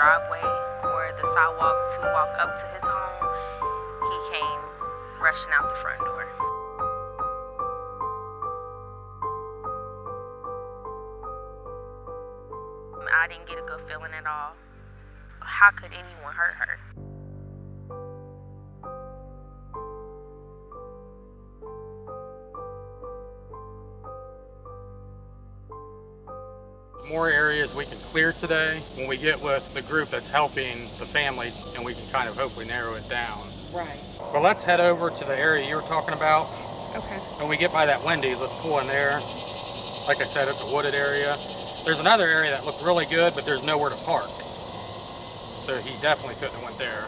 driveway or the sidewalk to walk up to his home, he came rushing out the front door. I didn't get a good feeling at all. How could anyone hurt her? More areas we can clear today when we get with the group that's helping the family, and we can kind of hopefully narrow it down. Right. But let's head over to the area you were talking about. Okay. When we get by that Wendy's, let's pull in there. Like I said, it's a wooded area. There's another area that looked really good, but there's nowhere to park. So he definitely couldn't have went there.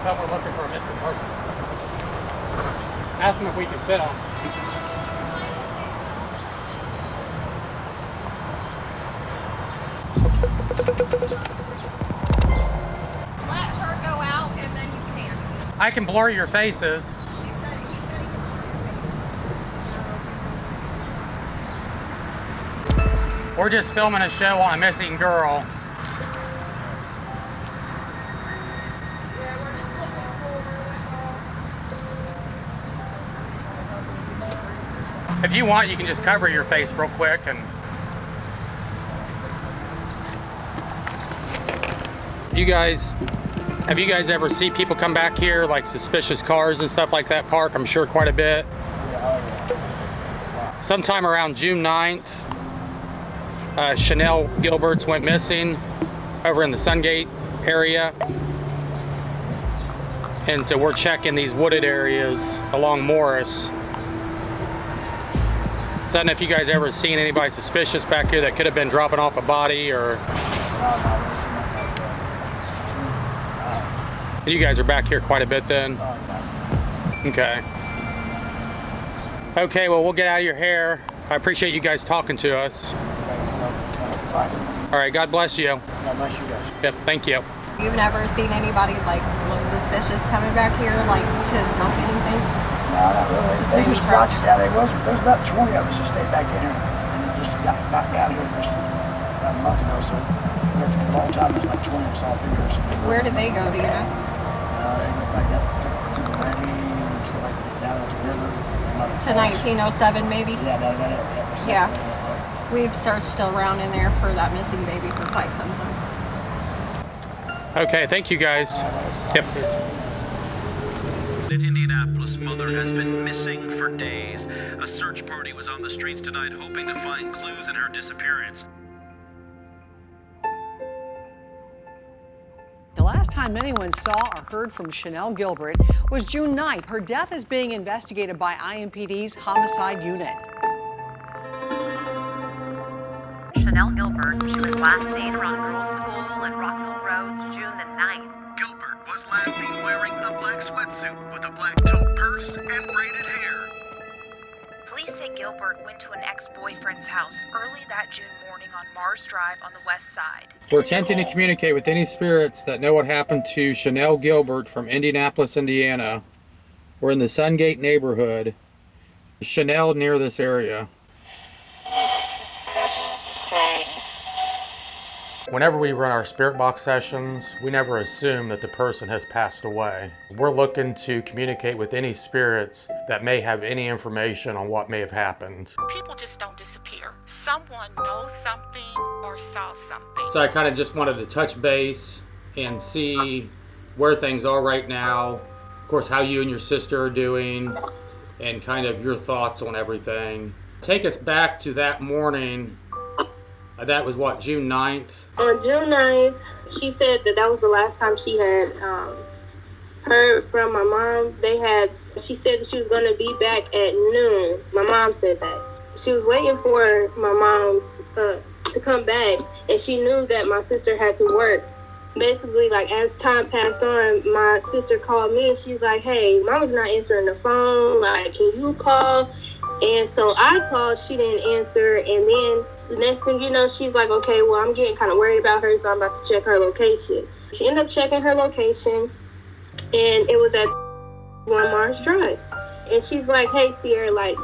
But we're looking for a missing person. Ask them if we can fit them. Let her go out and then you can. I can blur your faces. He said he can blur your face. We're just filming a show on a missing girl. If you want, you can just cover your face real quick and... Have you guys ever see people come back here, like suspicious cars and stuff like that park? I'm sure quite a bit. Sometime around June 9th, Chenell Gilbert's went missing over in the Sungate area. And so we're checking these wooded areas along Morris. So I don't know if you guys ever seen anybody suspicious back here that could have been dropping off a body or... You guys are back here quite a bit then? Okay. Okay, well, we'll get out of your hair. I appreciate you guys talking to us. All right, God bless you. God bless you guys. Yep, thank you. You've never seen anybody like look suspicious coming back here, like to dump anything? No, not really. Just They maybe just crouch. brought you down. There was about 20 of us that stayed back in here, and it just got knocked down here just about a month ago. So there for a long time, there's like 20 of us all through here. So Where did they go, do you know? they went back up to the levee, so like down at the river. To 1907 maybe? Yeah, down that area. Yeah. We've searched around in there for that missing baby for quite some time. Okay, thank you guys. Yep. An Indianapolis mother has been missing for days. A search party was on the streets tonight hoping to find clues in her disappearance. The last time anyone saw or heard from Chenell Gilbert was June 9th. Her death is being investigated by IMPD's Homicide Unit. Chenell Gilbert, she was last seen around Girls School and Rockville Roads June the 9th. Gilbert was last seen wearing a black sweatsuit with a black tote purse and braided hair. Police say Gilbert went to an ex-boyfriend's house early that June morning on Mars Drive on the west side. We're attempting to communicate with any spirits that know what happened to Chenell Gilbert from Indianapolis, Indiana. We're in the Sungate neighborhood. Chenell near this area. Whenever we run our spirit box sessions, we never assume that the person has passed away. We're looking to communicate with any spirits that may have any information on what may have happened. People just don't disappear. Someone knows something or saw something. So I kind of just wanted to touch base and see where things are right now. Of course, how you and your sister are doing and kind of your thoughts on everything. Take us back to that morning. That was what, June 9th? On June 9th, she said that was the last time she had heard from my mom, she said that she was going to be back at noon. My mom said that. She was waiting for my mom's to come back, and she knew that my sister had to work. Basically, like, as time passed on, my sister called me, and she's like, hey, mama's not answering the phone. Like, can you call? And so I called, she didn't answer, and then the next thing you know, she's like, okay, well, I'm getting kind of worried about her, so I'm about to check her location. She ended up checking her location, and it was at 1 Mars Drive. And she's like, hey, Sierra, like,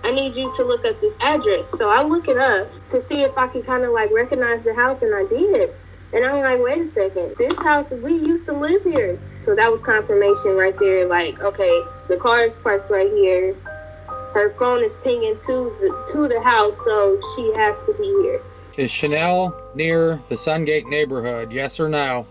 I need you to look up this address. So I look it up to see if I could kind of, like, recognize the house, and I did. And I'm like, wait a second, this house, we used to live here. So that was confirmation right there, like, okay, the car is parked right here. Her phone is pinging to the house, so she has to be here. Is Chenell near the Sungate neighborhood? Yes or no?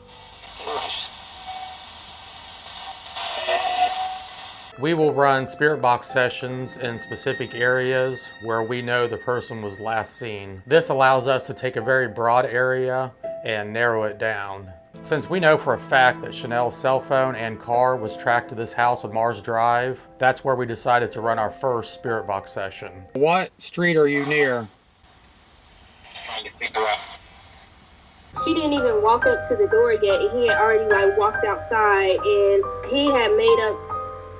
We will run spirit box sessions in specific areas where we know the person was last seen. This allows us to take a very broad area and narrow it down. Since we know for a fact that Chenell's cell phone and car was tracked to this house on Mars Drive, that's where we decided to run our first spirit box session. What street are you near? Trying to figure out. She didn't even walk up to the door yet, and he had already, like, walked outside, and he had made up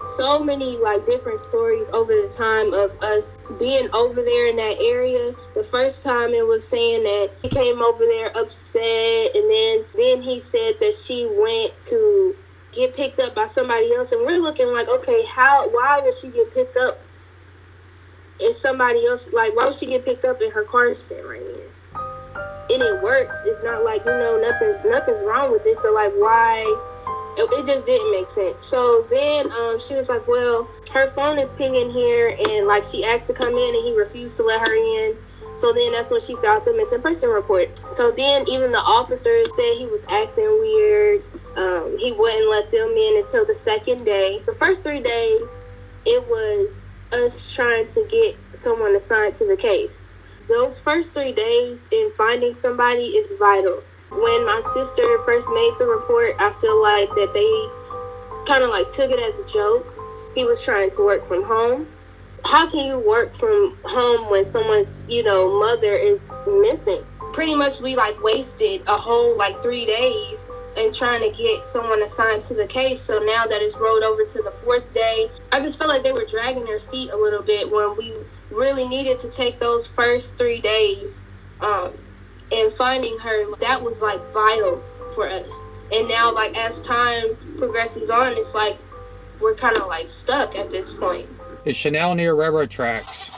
so many, like, different stories over the time of us being over there in that area. The first time it was saying that he came over there upset, and then he said that she went to get picked up by somebody else, and we're looking like, okay, why would she get picked up if somebody else, like, why would she get picked up in her car sitting right here? And it works. It's not like, you know, nothing's wrong with it, so, like, why? It just didn't make sense. So then she was like, well, her phone is pinging here, and, like, she asked to come in, and he refused to let her in. So then that's when she filed the missing person report. So then even the officer said he was acting weird. He wouldn't let them in until the second day. The first 3 days, it was us trying to get someone assigned to the case. Those first 3 days in finding somebody is vital. When my sister first made the report, I feel like that they kind of, like, took it as a joke. He was trying to work from home. How can you work from home when someone's, you know, mother is missing? Pretty much we, like, wasted a whole, like, 3 days in trying to get someone assigned to the case. So now that it's rolled over to the 4th day, I just feel like they were dragging their feet a little bit when we really needed to take those first 3 days and finding her. That was, like, vital for us. And now, like, as time progresses on, it's like we're kind of, like, stuck at this point. Is Chenell near railroad tracks?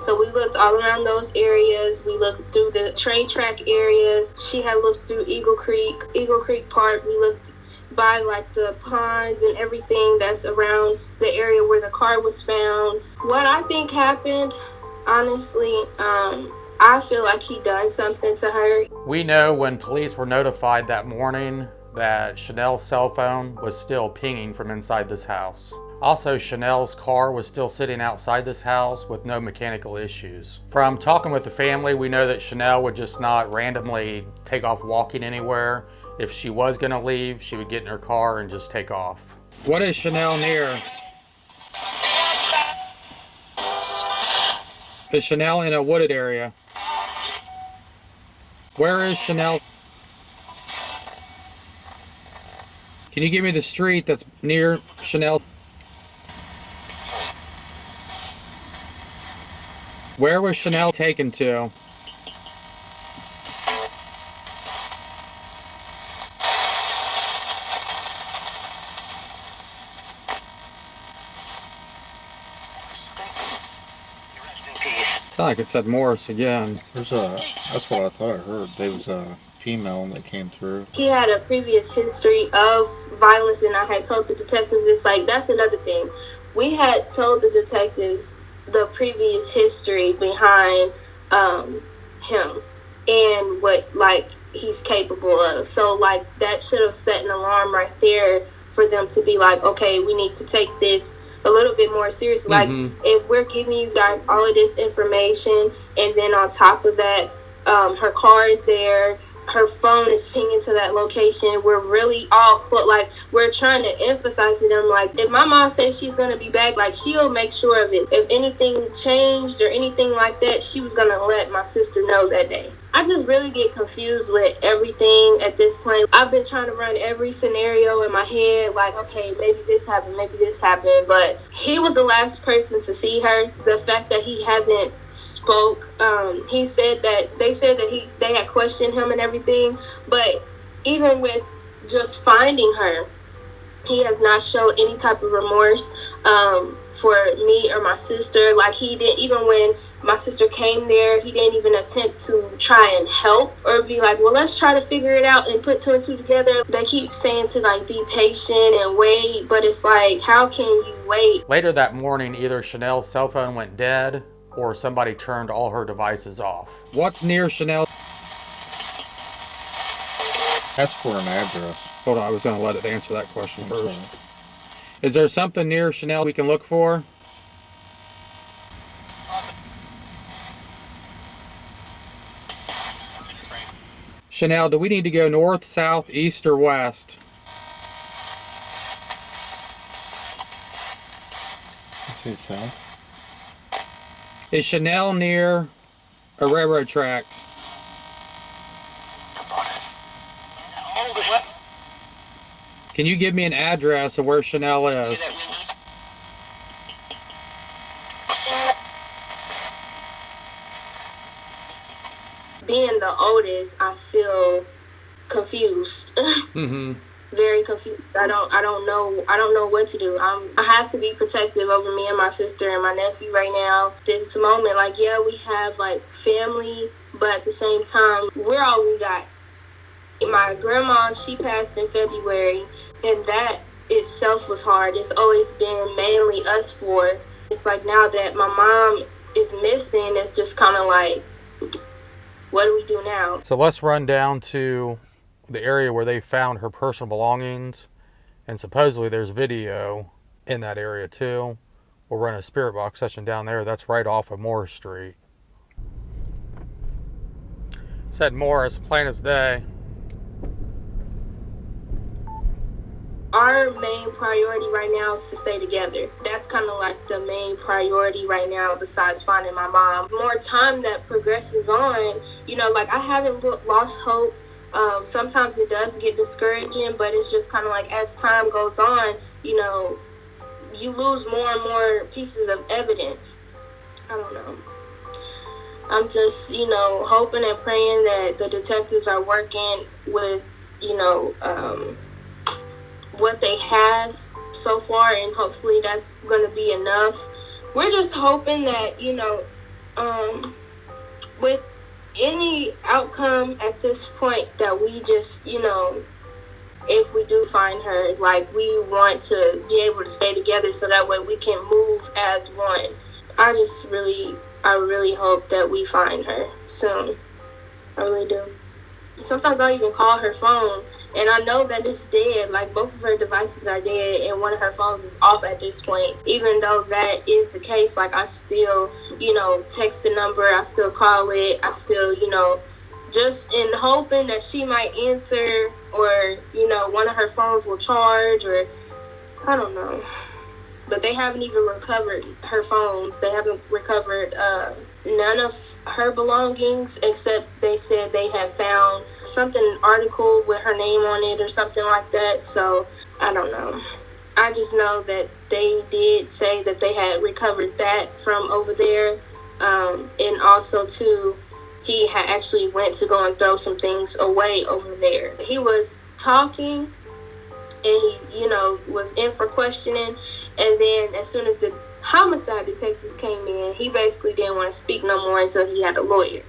So we looked all around those areas. We looked through the train track areas. She had looked through Eagle Creek Park. We looked by, like, the ponds and everything that's around the area where the car was found. What I think happened, honestly, I feel like he done something to her. We know when police were notified that morning that Chenell's cell phone was still pinging from inside this house. Also, Chenell's car was still sitting outside this house with no mechanical issues. From talking with the family, we know that Chenell would just not randomly take off walking anywhere. If she was going to leave, she would get in her car and just take off. What is Chenell near? Is Chenell in a wooded area? Where is Chenell? Can you give me the street that's near Chenell? Where was Chenell taken to? It's not like it said Morris again. That's what I thought I heard. There was a female that came through. He had a previous history of violence, and I had told the detectives, it's like, that's another thing. We had told the detectives the previous history behind him and what, like, he's capable of. So, like, that should have set an alarm right there for them to be like, okay, we need to take this a little bit more seriously. Like, if we're giving you guys all of this information, and then on top of that, her car is there, her phone is pinging to that location. We're really all like, we're trying to emphasize to them, like, if my mom says she's gonna be back, like, she'll make sure of it. If anything changed or anything like that, she was gonna let my sister know that day. I just really get confused with everything at this point. I've been trying to run every scenario in my head, like, okay, maybe this happened, but he was the last person to see her. The fact that he hasn't spoke, he said that they had questioned him and everything, but even with just finding her, he has not showed any type of remorse for me or my sister. Like, he didn't, even when my sister came there, he didn't even attempt to try and help or be like, well, let's try to figure it out and put two and two together. They keep saying to, like, be patient and wait, but it's like, how can you wait? Later that morning, either Chenell's cell phone went dead or somebody turned all her devices off. What's near Chenell? Ask for an address. Hold on, I was going to let it answer that question first. Sorry. Is there something near Chenell we can look for? Chenell, do we need to go north, south, east, or west? I say south. Is Chenell near a railroad tracks? Can you give me an address of where Chenell is? Being the oldest, I feel confused. Mm-hmm. Very confused. I don't know what to do. I have to be protective over me and my sister and my nephew right now. This moment, like, yeah, we have, like, family, but at the same time, we're all we got. My grandma, she passed in February, and that itself was hard. It's always been mainly us four. It's like, now that my mom is missing, it's just kind of like, what do we do now? So let's run down to the area where they found her personal belongings, and supposedly there's video in that area too. We'll run a spirit box session down there. That's right off of Morris Street. Said Morris, plain as day. Our main priority right now is to stay together. That's kind of like the main priority right now, besides finding my mom. More time that progresses on, you know, like, I haven't lost hope. Sometimes it does get discouraging, but it's just kind of like, as time goes on, you know, you lose more and more pieces of evidence. I don't know. I'm just, you know, hoping and praying that the detectives are working with, you know, what they have so far, and hopefully that's going to be enough. We're just hoping that, you know, with any outcome at this point, that we just, you know, if we do find her, like, we want to be able to stay together so that way we can move as one. I really hope that we find her soon. I really do. Sometimes I'll even call her phone, and I know that it's dead. Like, both of her devices are dead, and one of her phones is off at this point. Even though that is the case, like, I still, you know, text the number, I still call it, I still, you know, just in hoping that she might answer, or, you know, one of her phones will charge, or I don't know. But they haven't even recovered her phones. They haven't recovered none of her belongings, except they said they had found an article with her name on it or something like that. So I don't know. I just know that they did say that they had recovered that from over there. And also, too, he had actually went to go and throw some things away over there. He was talking, and he, you know, was in for questioning, and then as soon as the homicide detectives came in, he basically didn't want to speak no more until he had a lawyer.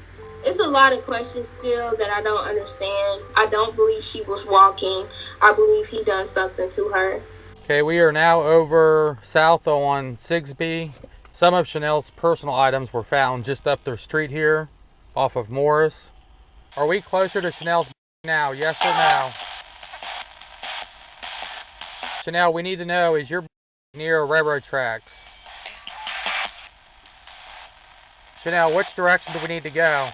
It's a lot of questions still that I don't understand. I don't believe she was walking. I believe he done something to her. Okay, we are now over south on Sigsbee. Some of Chenell's personal items were found just up their street here, off of Morris. Are we closer to Chenell's now, yes or no? Chenell, we need to know, is your near railroad tracks? Chenell, which direction do we need to go?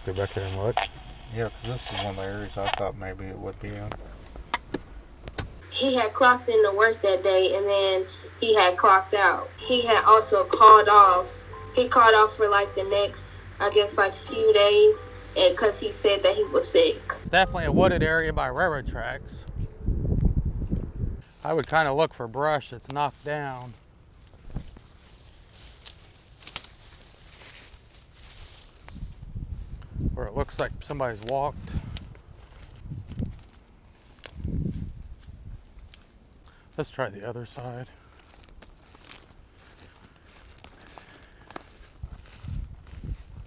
Go back there and look. Yeah, because this is one of the areas I thought maybe it would be in. He had clocked into work that day, and then he had clocked out. He had also called off. He called off for like the next, I guess, like few days, and because he said that he was sick. It's definitely a wooded area by railroad tracks. I would kind of look for brush that's knocked down. Where it looks like somebody's walked. Let's try the other side.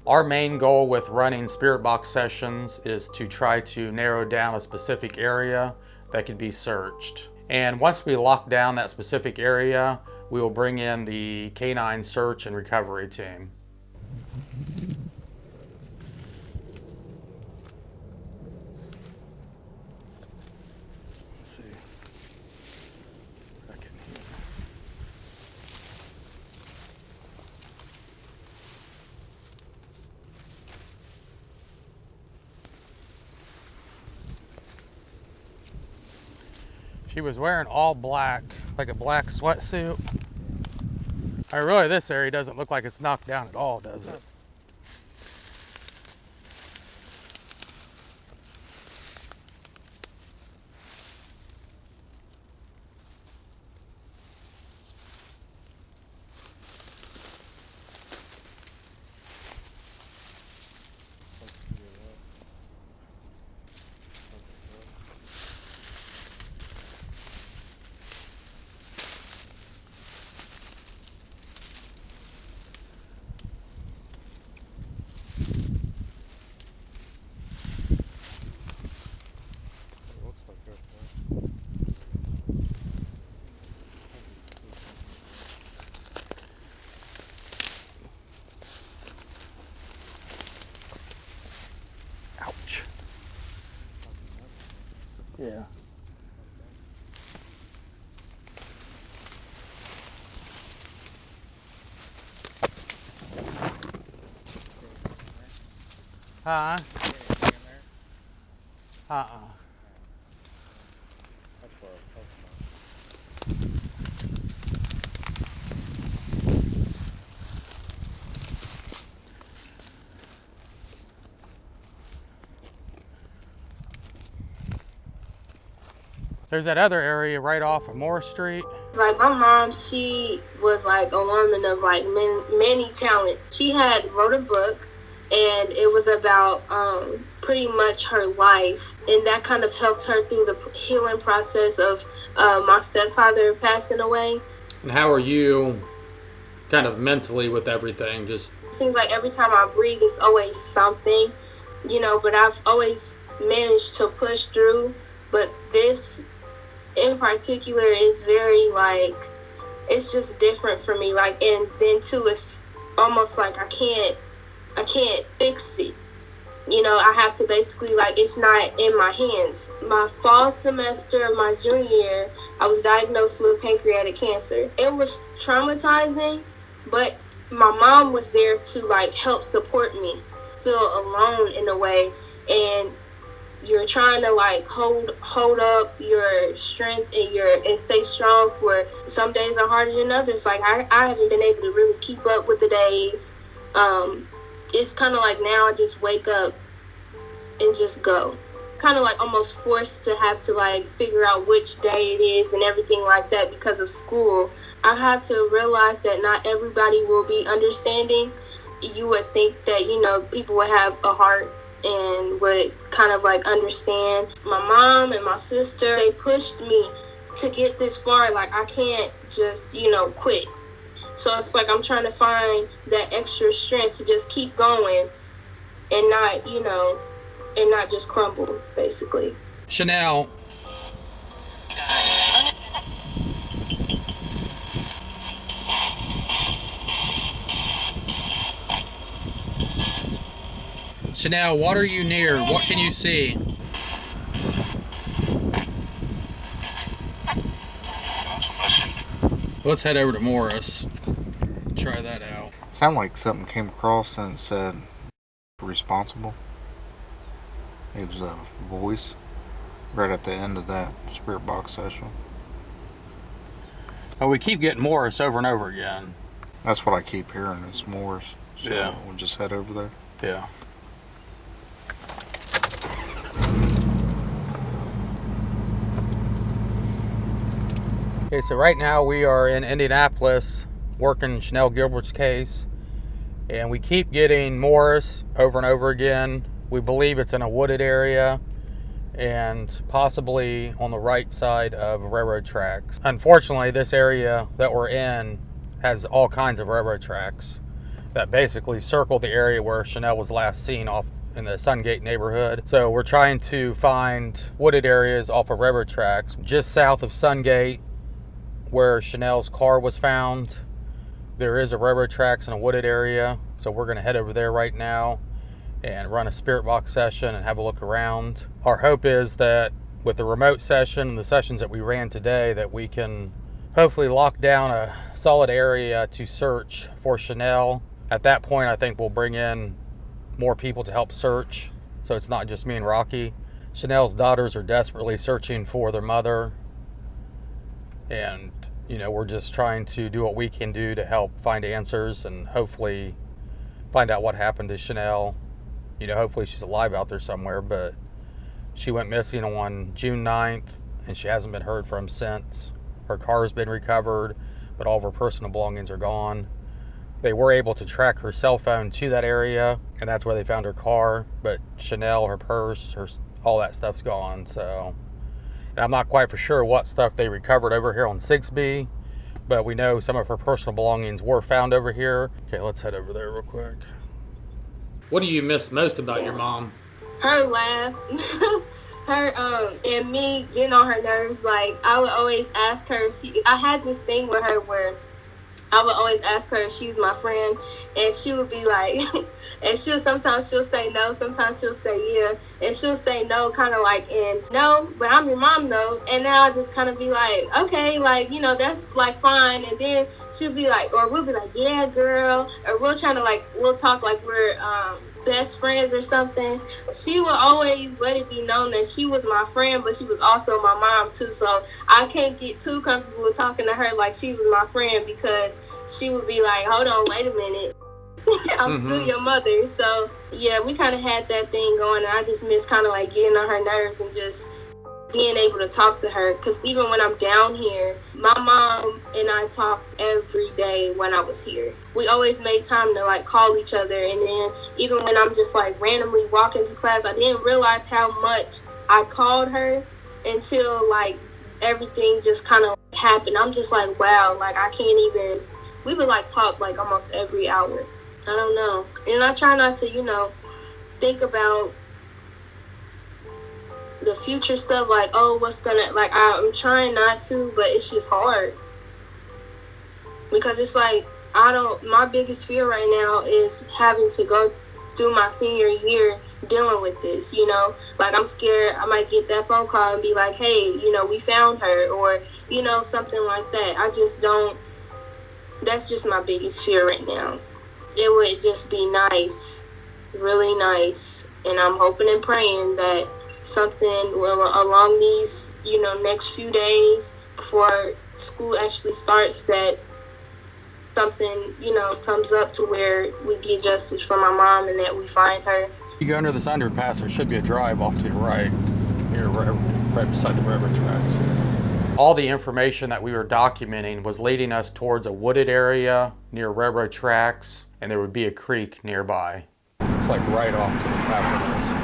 Our main goal with running spirit box sessions is to try to narrow down a specific area that could be searched. And once we lock down that specific area, we will bring in the canine search and recovery team. Let's see. Back in here. She was wearing all black, like a black sweatsuit. Really, this area doesn't look like it's knocked down at all, does it? Ouch. Yeah. Uh-uh. There's that other area right off of Moore Street. Like my mom, she was like a woman of like many talents. She had wrote a book, and it was about pretty much her life, and that kind of helped her through the healing process of my stepfather passing away. And how are you kind of mentally with everything? Just seems like every time I breathe, it's always something, you know, but I've always managed to push through. But this in particular is very like, it's just different for me. Like, and then too, it's almost like I can't fix it. You know, I have to basically, like, it's not in my hands. My fall semester of my junior year, I was diagnosed with pancreatic cancer. It was traumatizing, but my mom was there to, like, help support me. Feel alone in a way, and you're trying to, like, hold up your strength and stay strong for some days are harder than others. Like, I haven't been able to really keep up with the days. It's kind of like now I just wake up and just go. Kind of like almost forced to have to like figure out which day it is and everything like that because of school. I had to realize that not everybody will be understanding. You would think that, you know, people would have a heart and would kind of like understand. My mom and my sister, they pushed me to get this far. Like, I can't just, you know, quit. So it's like I'm trying to find that extra strength to just keep going and not, you know, and not just crumble, basically. Chenell. Chenell, what are you near? What can you see? Let's head over to Morris. Try that out. Sounded like something came across and it said responsible. It was a voice right at the end of that spirit box session. Oh, we keep getting Morris over and over again. That's what I keep hearing is Morris. So Yeah. we'll just head over there. Yeah. Okay, so right now we are in Indianapolis working Chenell Gilbert's case, and we keep getting Morris over and over again. We believe it's in a wooded area and possibly on the right side of railroad tracks. Unfortunately, this area that we're in has all kinds of railroad tracks that basically circle the area where Chenell was last seen off in the Sungate neighborhood. So we're trying to find wooded areas off of railroad tracks just south of Sungate where Chenell's car was found. There is a railroad tracks in a wooded area, so we're gonna head over there right now and run a spirit box session and have a look around. Our hope is that with the remote session and the sessions that we ran today, that we can hopefully lock down a solid area to search for Chenell. At that point, I think we'll bring in more people to help search, so it's not just me and Rocky. Chenell's daughters are desperately searching for their mother, and we're just trying to do what we can do to help find answers and hopefully find out what happened to Chenell. Hopefully she's alive out there somewhere, but she went missing on June 9th and she hasn't been heard from since. Her car's been recovered, but all of her personal belongings are gone. They were able to track her cell phone to that area, and that's where they found her car, but Chenell, her purse, all that stuff's gone. So, and I'm not quite for sure what stuff they recovered over here on 6B, but we know some of her personal belongings were found over here. Okay, let's head over there real quick. What do you miss most about your mom? Her laugh. Her and me getting on her nerves. Like, I would always ask her, I had this thing with her where I would always ask her if she was my friend, and she would be like, and sometimes she'll say no, sometimes she'll say yeah, and she'll say no kind of like, and no, but I'm your mom though, and then I'll just kind of be like, okay, like, that's like fine, and then she'll be like, or we'll be like, yeah, girl, or we'll talk like we're best friends or something. She will always let it be known that she was my friend, but she was also my mom too, so I can't get too comfortable with talking to her like she was my friend, because she would be like, hold on, wait a minute, I'm still your mother. So yeah, we kind of had that thing going, and I just miss kind of like getting on her nerves and just being able to talk to her, because even when I'm down here, my mom and I talked every day when I was here. We always made time to like call each other, and then even when I'm just like randomly walking to class, I didn't realize how much I called her until like everything just kind of happened. I'm just like, wow, like I can't even, we would like talk like almost every hour. I don't know. And I try not to, think about the future stuff, like, oh, what's gonna, like, I'm trying not to, but it's just hard, because it's like, my biggest fear right now is having to go through my senior year dealing with this, like, I'm scared I might get that phone call and be like, hey, we found her, or, something like that. I just don't, that's just my biggest fear right now. It would just be nice, really nice, and I'm hoping and praying that something will, along these, next few days before school actually starts, that something, comes up to where we get justice for my mom and that we find her. You go under this underpass, there should be a drive off to the right, right beside the railroad tracks. All the information that we were documenting was leading us towards a wooded area near railroad tracks, and there would be a creek nearby. It's like right off to the left of this.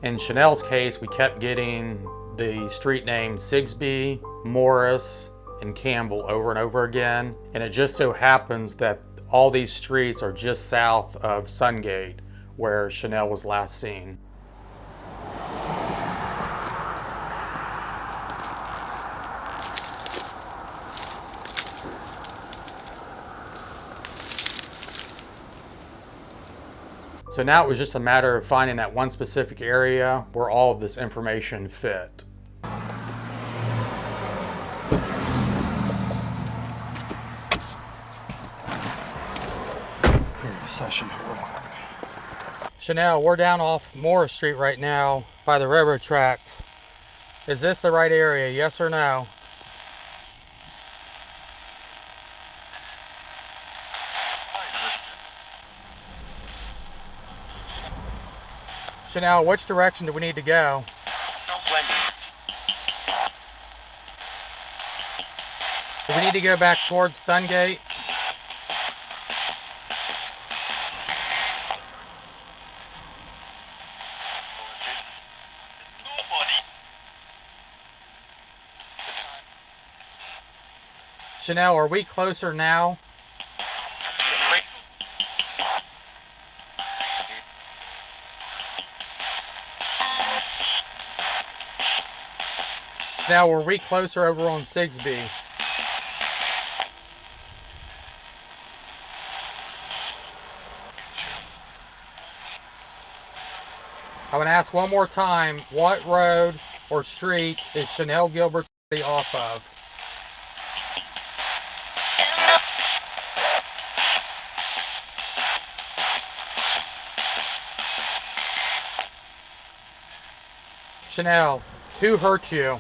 In Chenell's case, we kept getting the street names Sigsbee, Morris, and Campbell over and over again. And it just so happens that all these streets are just south of Sungate, where Chenell was last seen. So now it was just a matter of finding that one specific area where all of this information fit. Session here real quick. Chenell, we're down off Morris Street right now by the railroad tracks. Is this the right area, yes or no? Chenell, which direction do we need to go? Do we need to go back towards Sungate? Chenell, are we closer now? Chenell, were we closer over on Sigsbee? I'm going to ask one more time, what road or street is Chenell Gilbert off of? Chenell, who hurt you?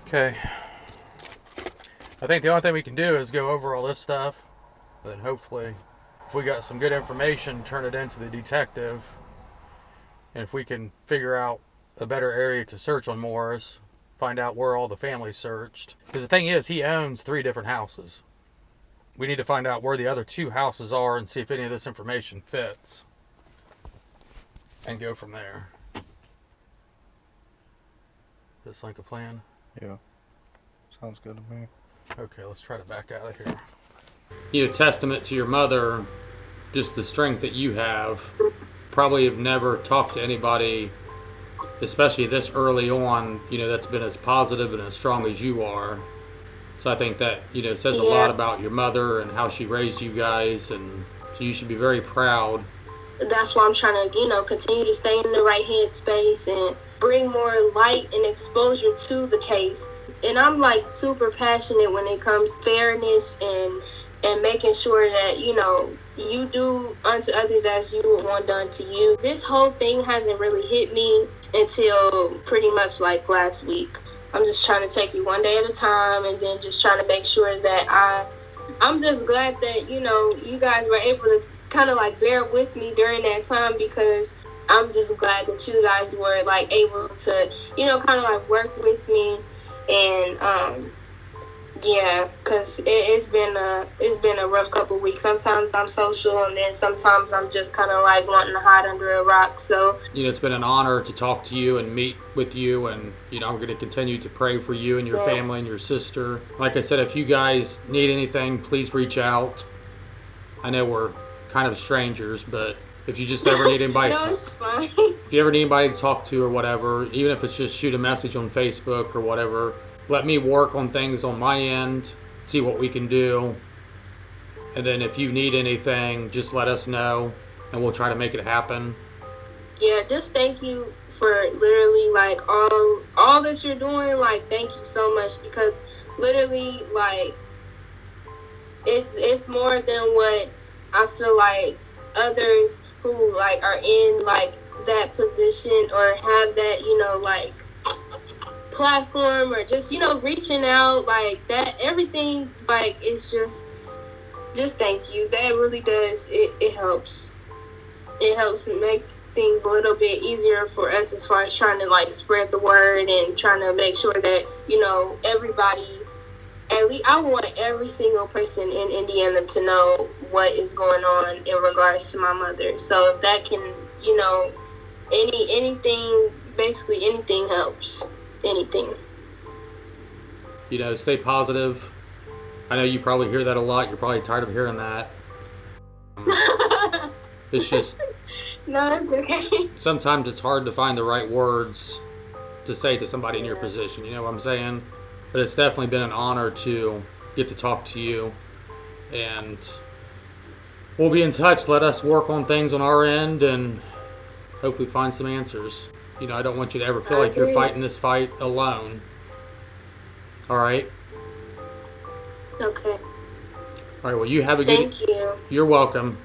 Okay. I think the only thing we can do is go over all this stuff. Then hopefully, if we got some good information, turn it into the detective. And if we can figure out a better area to search on Morris, find out where all the family searched. Because the thing is, he owns 3 different houses. We need to find out where the other 2 houses are and see if any of this information fits. And go from there. This like a plan? Yeah. Sounds good to me. Okay, let's try to back out of here. You know, testament to your mother, just the strength that you have. Probably have never talked to anybody, especially this early on, you know, that's been as positive and as strong as you are. So I think that, you know, says a lot about your mother and how she raised you guys, and so you should be very proud. That's why I'm trying to, you know, continue to stay in the right headspace and bring more light and exposure to the case. And I'm like super passionate when it comes to fairness and making sure that, you know, you do unto others as you would want done to you. This whole thing hasn't really hit me until pretty much like last week. I'm just trying to take it one day at a time, and then just trying to make sure that I'm just glad that, you know, you guys were able to kind of like bear with me during that time, because I'm just glad that you guys were like able to, you know, kind of like work with me. And yeah, because it's been a rough couple weeks. Sometimes I'm social, and then sometimes I'm just kind of like wanting to hide under a rock. So, you know, it's been an honor to talk to you and meet with you, and, you know, I'm going to continue to pray for you and your family and your sister. Like I said, if you guys need anything, please reach out. I know we're kind of strangers, but if you just ever need anybody it's fine. If you ever need anybody to talk to or whatever, even if it's just shoot a message on Facebook or whatever, let me work on things on my end, see what we can do. And then if you need anything, just let us know and we'll try to make it happen. Yeah, just thank you for literally like all that you're doing. Like, thank you so much, because literally like it's more than what I feel like others who like are in like that position or have that, you know, like platform, or just, you know, reaching out like that, everything like it's just thank you. That really does, it helps make things a little bit easier for us as far as trying to like spread the word and trying to make sure that, you know, everybody, at least I want every single person in Indiana to know what is going on in regards to my mother. So if that can, you know, anything, basically anything helps. Anything. You know, stay positive. I know you probably hear that a lot. You're probably tired of hearing that. It's just, No, it's okay. Sometimes it's hard to find the right words to say to somebody in your position, you know what I'm saying? But it's definitely been an honor to get to talk to you, and we'll be in touch. Let us work on things on our end and hopefully find some answers. You know, I don't want you to ever feel like you're fighting this fight alone. All right? Okay. All right, well, you have a good... Thank you. You're welcome.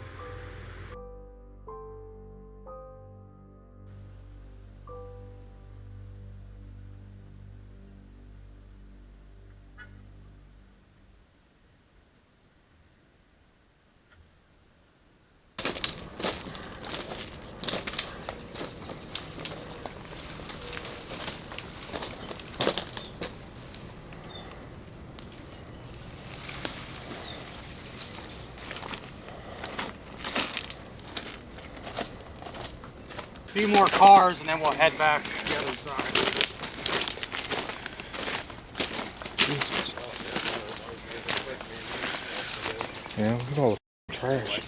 A few more cars and then we'll head back the other side. Yeah, look at all the trash.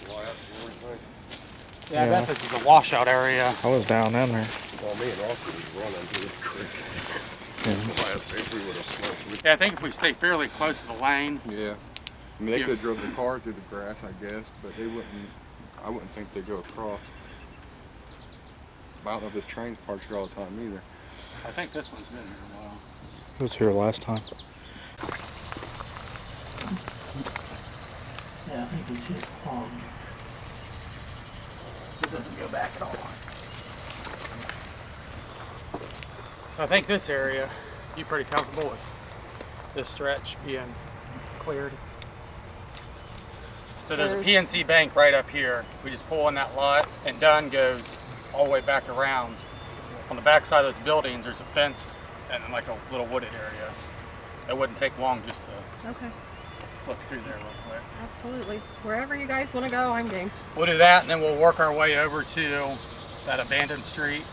Yeah, I bet this is a washout area. I was down in there. Well, me and Austin was running to the creek. Yeah, I think if we stay fairly close to the lane. Yeah. I mean, they could have drove the car through the grass, I guess, but they wouldn't, I wouldn't think they'd go across. I don't know if this train's parked here all the time either. I think this one's been here a while. It was here last time. Yeah, I think it's just clogged. It doesn't go back at all. So I think this area, you're pretty comfortable with this stretch being cleared. So there's a PNC bank right up here. We just pull in that lot and Dunn goes all the way back around. On the back side of those buildings, there's a fence and then like a little wooded area. It wouldn't take long just to look through there real quick. Absolutely. Wherever you guys want to go, I'm game. We'll do that and then we'll work our way over to that abandoned street.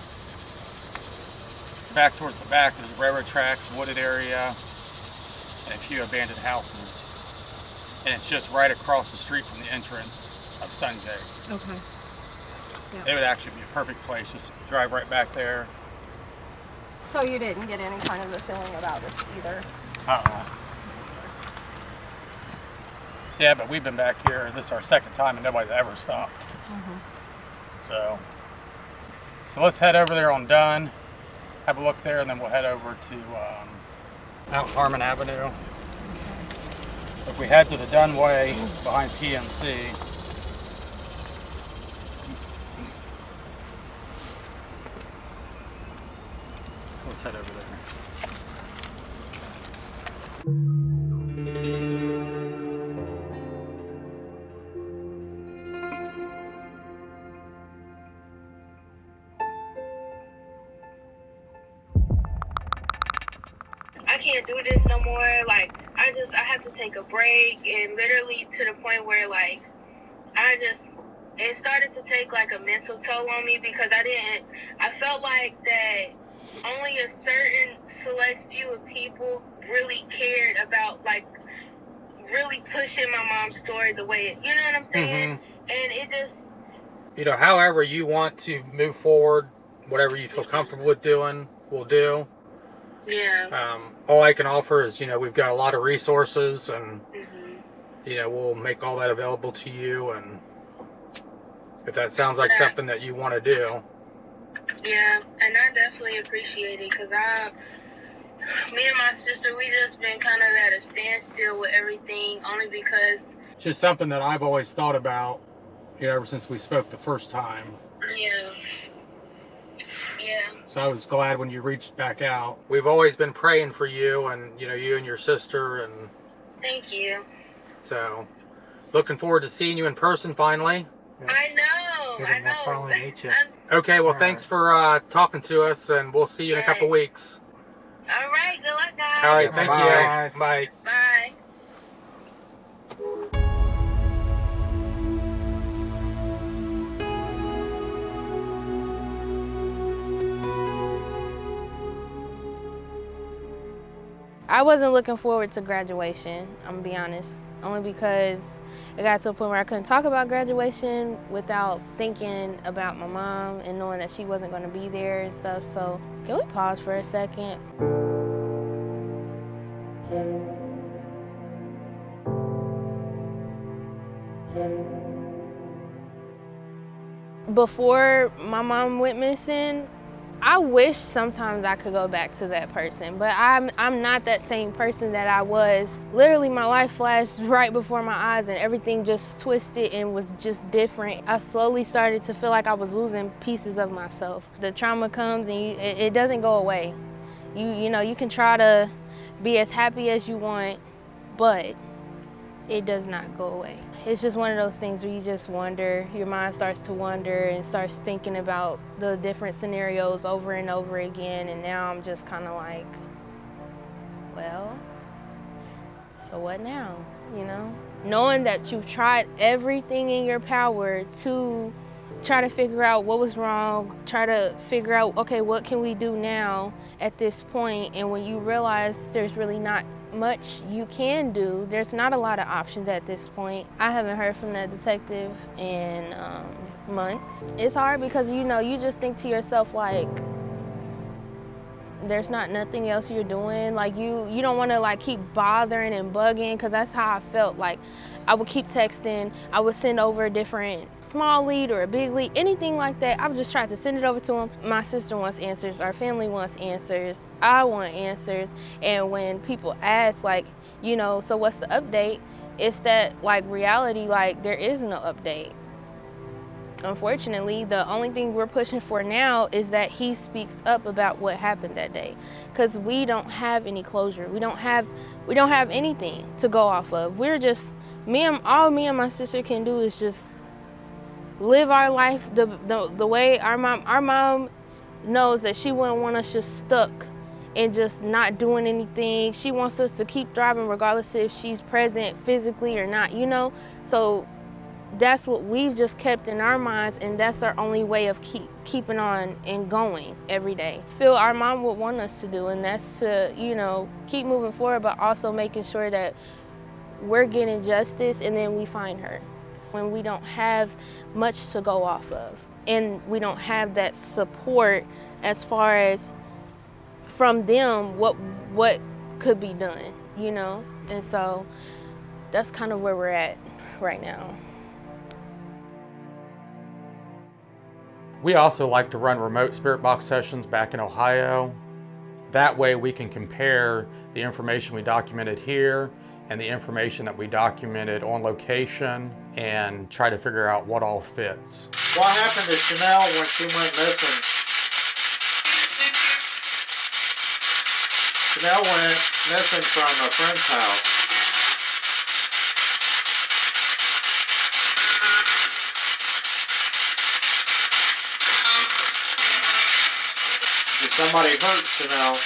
Back towards the back, there's railroad tracks, wooded area, and a few abandoned houses. And it's just right across the street from the entrance of Sunjay. Okay. It would actually be a perfect place, just drive right back there. So you didn't get any kind of a feeling about this either? Yeah, but we've been back here, this is our second time and nobody's ever stopped. So let's head over there on Dunn, have a look there, and then we'll head over to out Harmon Avenue. If we head to the Dunn Way behind PNC, let's head over there. I can't do this no more. Like, I had to take a break, and literally to the point where, like, it started to take, like, a mental toll on me because I felt like that only a certain select few of people really cared about, like, really pushing my mom's story the way you know what I'm saying? And it just... You know, however you want to move forward, whatever you feel comfortable with doing, we'll do. Yeah. All I can offer is, you know, we've got a lot of resources and, you know, we'll make all that available to you. And if that sounds like something that you want to do. Yeah, and I definitely appreciate it because me and my sister, we just been kind of at a standstill with everything only because... It's just something that I've always thought about, you know, ever since we spoke the first time. Yeah. Yeah. So I was glad when you reached back out. We've always been praying for you and, you know, you and your sister. And thank you. So, looking forward to seeing you in person finally. I know. Finally meet you. Okay, well, thanks for talking to us, and we'll see you in a couple weeks. All right, good luck, guys. All right, thank you. Bye. Bye. I wasn't looking forward to graduation, I'm gonna be honest, only because it got to a point where I couldn't talk about graduation without thinking about my mom and knowing that she wasn't gonna be there and stuff. So can we pause for a second? Before my mom went missing, I wish sometimes I could go back to that person, but I'm not that same person that I was. Literally, my life flashed right before my eyes and everything just twisted and was just different. I slowly started to feel like I was losing pieces of myself. The trauma comes and it doesn't go away. You know, you can try to be as happy as you want, but it does not go away. It's just one of those things where you just wonder, your mind starts to wonder and starts thinking about the different scenarios over and over again, and now I'm just kind of like, well, so what now, you know? Knowing that you've tried everything in your power to try to figure out what was wrong, try to figure out, okay, what can we do now at this point? And when you realize there's really not much you can do, there's not a lot of options at this point. I haven't heard from that detective in months. It's hard because, you know, you just think to yourself, like, there's nothing else you're doing. Like, you don't want to, like, keep bothering and bugging, because that's how I felt. Like, I would keep texting, I would send over a different small lead or a big lead, anything like that. I would just try to send it over to him. My sister wants answers, our family wants answers, I want answers. And when people ask, like, you know, so what's the update? It's that, like, reality, like, there is no update. Unfortunately, the only thing we're pushing for now is that he speaks up about what happened that day, because we don't have any closure. We don't have anything to go off of. We're just, all me and my sister can do is just live our life the way our mom knows that she wouldn't want us just stuck and just not doing anything. She wants us to keep thriving regardless if she's present physically or not, you know? So that's what we've just kept in our minds, and that's our only way of keeping on and going every day. Feel our mom would want us to do, and that's to, you know, keep moving forward, but also making sure that we're getting justice and then we find her. When we don't have much to go off of, and we don't have that support as far as from them what could be done, you know? And so that's kind of where we're at right now. We also like to run remote spirit box sessions back in Ohio. That way we can compare the information we documented here and the information that we documented on location and try to figure out what all fits. What happened to Chenell when she went missing? Chenell went missing from a friend's house. Did somebody hurt Chenell?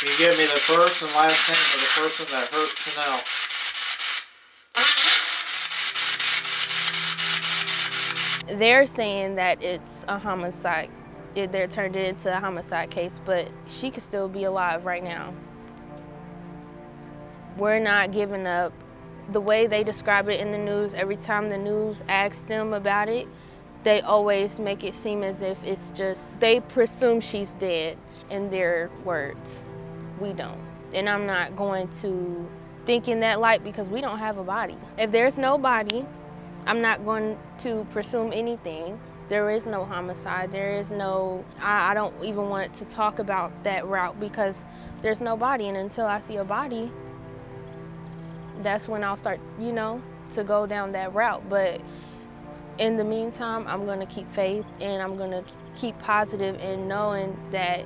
Can you give me the first and last name of the person that hurt Chenell? They're saying that it's a homicide. They're turned it into a homicide case, but she could still be alive right now. We're not giving up. The way they describe it in the news, every time the news asks them about it, they always make it seem as if it's just, they presume she's dead in their words. We don't. And I'm not going to think in that light because we don't have a body. If there's no body, I'm not going to presume anything. There is no homicide. There is no, I don't even want to talk about that route because there's no body. And until I see a body, that's when I'll start, you know, to go down that route. But in the meantime, I'm going to keep faith and I'm going to keep positive and knowing that,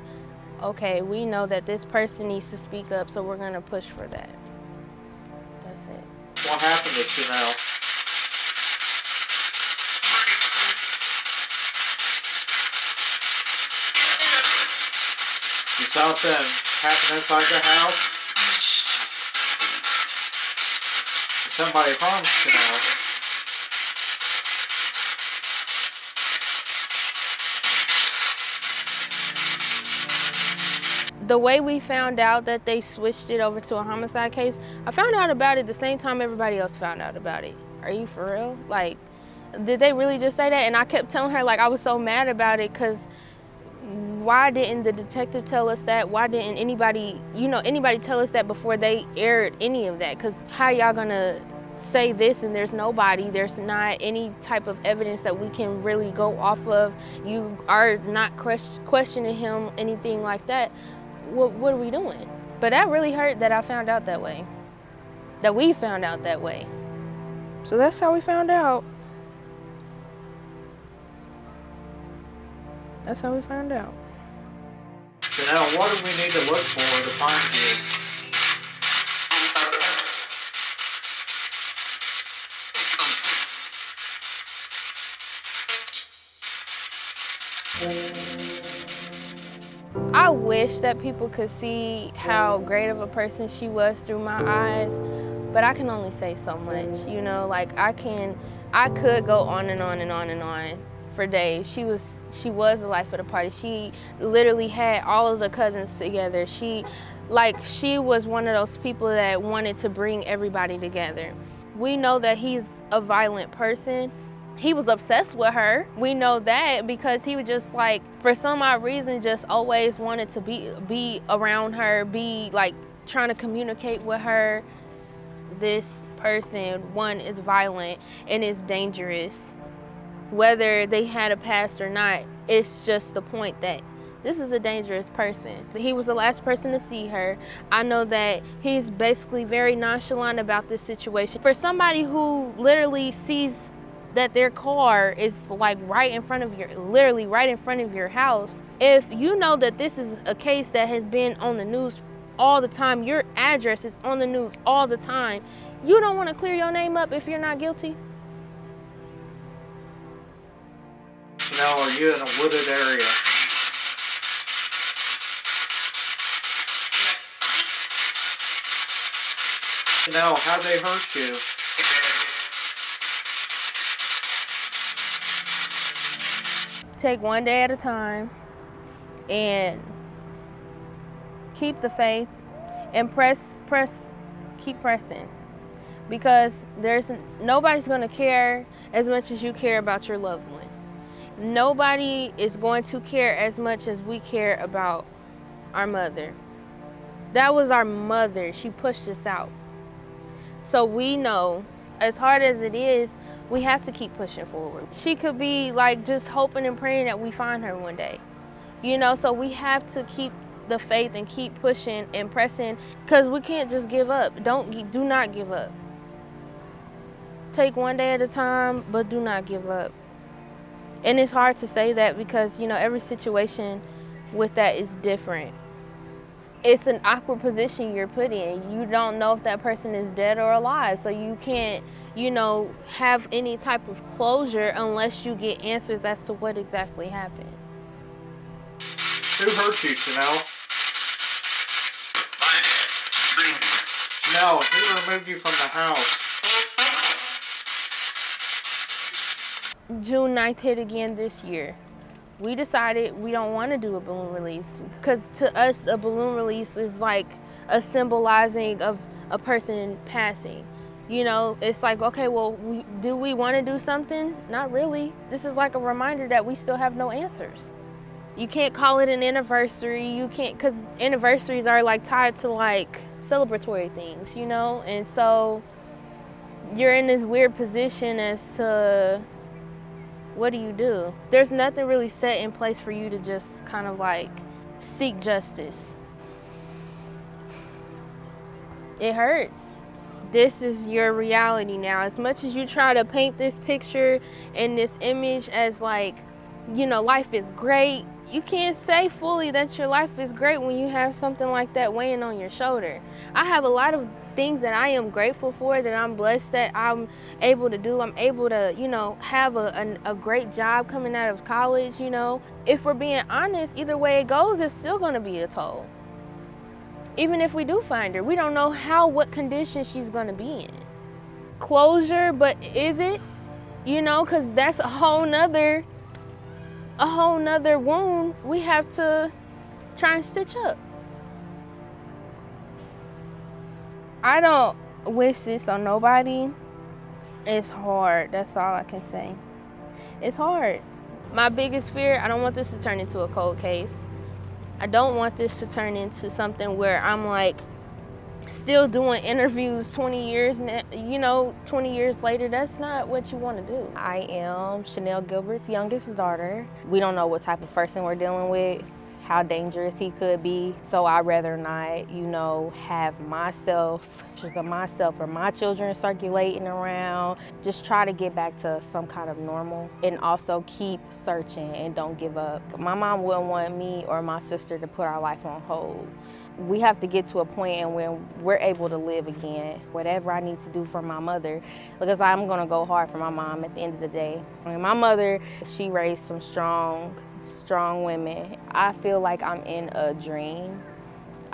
okay, we know that this person needs to speak up, so we're going to push for that. That's it. What happened to Chenell? You saw something happen inside the house? Somebody harmed Chenell. The way we found out that they switched it over to a homicide case, I found out about it the same time everybody else found out about it. Are you for real? Like, did they really just say that? And I kept telling her, like, I was so mad about it because why didn't the detective tell us that? Why didn't anybody tell us that before they aired any of that? Because how y'all gonna say this and there's nobody, there's not any type of evidence that we can really go off of, you are not questioning him, anything like that, what are we doing? But that really hurt that I found out that way, that we found out that way. So that's how we found out. That's how we found out. Chenell, what do we need to look for to find you? I wish that people could see how great of a person she was through my eyes, but I can only say so much, you know, like I could go on and on and on and on for days. She was the life of the party. She literally had all of the cousins together. She was one of those people that wanted to bring everybody together. We know that he's a violent person. He was obsessed with her. We know that because he was just like, for some odd reason, just always wanted to be around her, be like trying to communicate with her. This person, one, is violent and is dangerous. Whether they had a past or not, it's just the point that this is a dangerous person. He was the last person to see her. I know that he's basically very nonchalant about this situation. For somebody who literally sees that their car is like literally right in front of your house, if you know that this is a case that has been on the news all the time, your address is on the news all the time, you don't want to clear your name up if you're not guilty? Chenell, are you in a wooded area? Chenell, how'd they hurt you? Take one day at a time and keep the faith and keep pressing, because nobody's going to care as much as you care about your loved one. Nobody is going to care as much as we care about our mother. That was our mother. She pushed us out. So we know, as hard as it is, we have to keep pushing forward. She could be like just hoping and praying that we find her one day. You know, so we have to keep the faith and keep pushing and pressing, because we can't just give up. Do not give up. Take one day at a time, but do not give up. And it's hard to say that because, you know, every situation with that is different. It's an awkward position you're put in. You don't know if that person is dead or alive, so you can't, you know, have any type of closure unless you get answers as to what exactly happened. Who hurt you, Chenell? Chenell, who removed you from the house? June 9th hit again this year. We decided we don't want to do a balloon release, because to us a balloon release is like a symbolizing of a person passing. You know, it's like, okay, well, do we want to do something? Not really. This is like a reminder that we still have no answers. You can't call it an anniversary. You can't, because anniversaries are like tied to like celebratory things, you know? And so you're in this weird position as to, what do you do? There's nothing really set in place for you to just kind of like seek justice. It hurts. This is your reality now. As much as you try to paint this picture and this image as like, you know, life is great, you can't say fully that your life is great when you have something like that weighing on your shoulder. I have a lot of things that I am grateful for, that I'm blessed that I'm able to do. I'm able to, you know, have a great job coming out of college, you know. If we're being honest, either way it goes, it's still gonna be a toll. Even if we do find her, we don't know what condition she's gonna be in. Closure, but is it? You know, because that's a whole nother wound we have to try and stitch up. I don't wish this on nobody. It's hard. That's all I can say. It's hard. My biggest fear, I don't want this to turn into a cold case. I don't want this to turn into something where I'm like still doing interviews 20 years, 20 years later. That's not what you want to do. I am Chenell Gilbert's youngest daughter. We don't know what type of person we're dealing with, how dangerous he could be. So I'd rather not, have pictures of myself or my children circulating around. Just try to get back to some kind of normal and also keep searching and don't give up. My mom wouldn't want me or my sister to put our life on hold. We have to get to a point and when we're able to live again, whatever I need to do for my mother, because I'm gonna go hard for my mom at the end of the day. And my mother, she raised some strong women. I feel like I'm in a dream.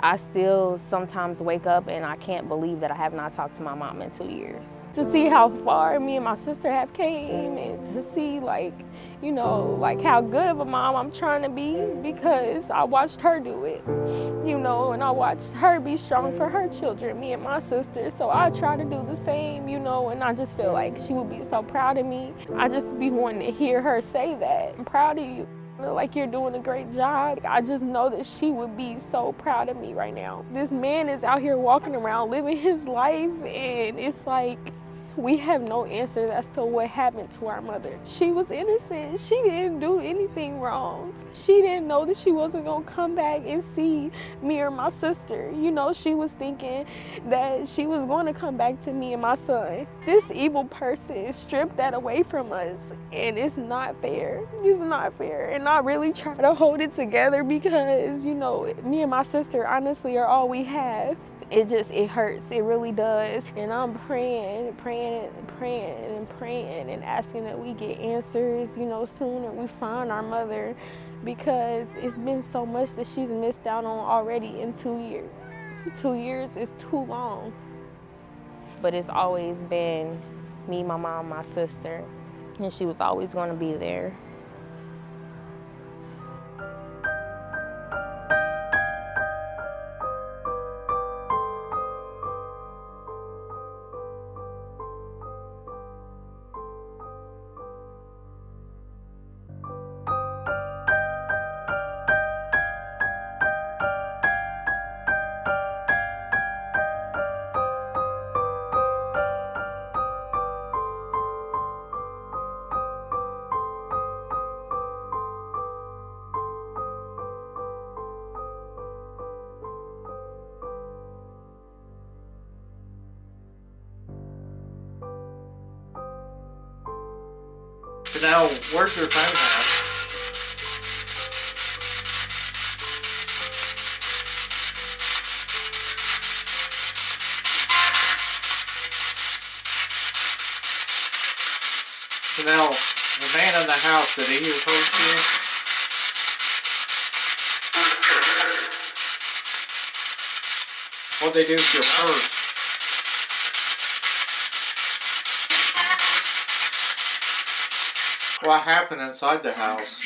I still sometimes wake up and I can't believe that I have not talked to my mom in 2 years. To see how far me and my sister have came and to see how good of a mom I'm trying to be, because I watched her do it, and I watched her be strong for her children, me and my sister. So I try to do the same, and I just feel like she would be so proud of me. I just be wanting to hear her say that. I'm proud of you. Like, you're doing a great job. I just know that she would be so proud of me right now. This man is out here walking around living his life, and it's like we have no answers as to what happened to our mother. She was innocent. She didn't do anything wrong. She didn't know that she wasn't gonna come back and see me or my sister. She was thinking that she was gonna come back to me and my son. This evil person stripped that away from us, and it's not fair. It's not fair. And I really try to hold it together because, me and my sister honestly are all we have. It hurts, it really does. And I'm praying and asking that we get answers, sooner we find our mother, because it's been so much that she's missed out on already in 2 years. 2 years is too long. But it's always been me, my mom, my sister, and she was always gonna be there. Chenell, where's your phone at? Chenell, the man in the house, did he hurt you? What'd they do with your purse? What happened inside the house?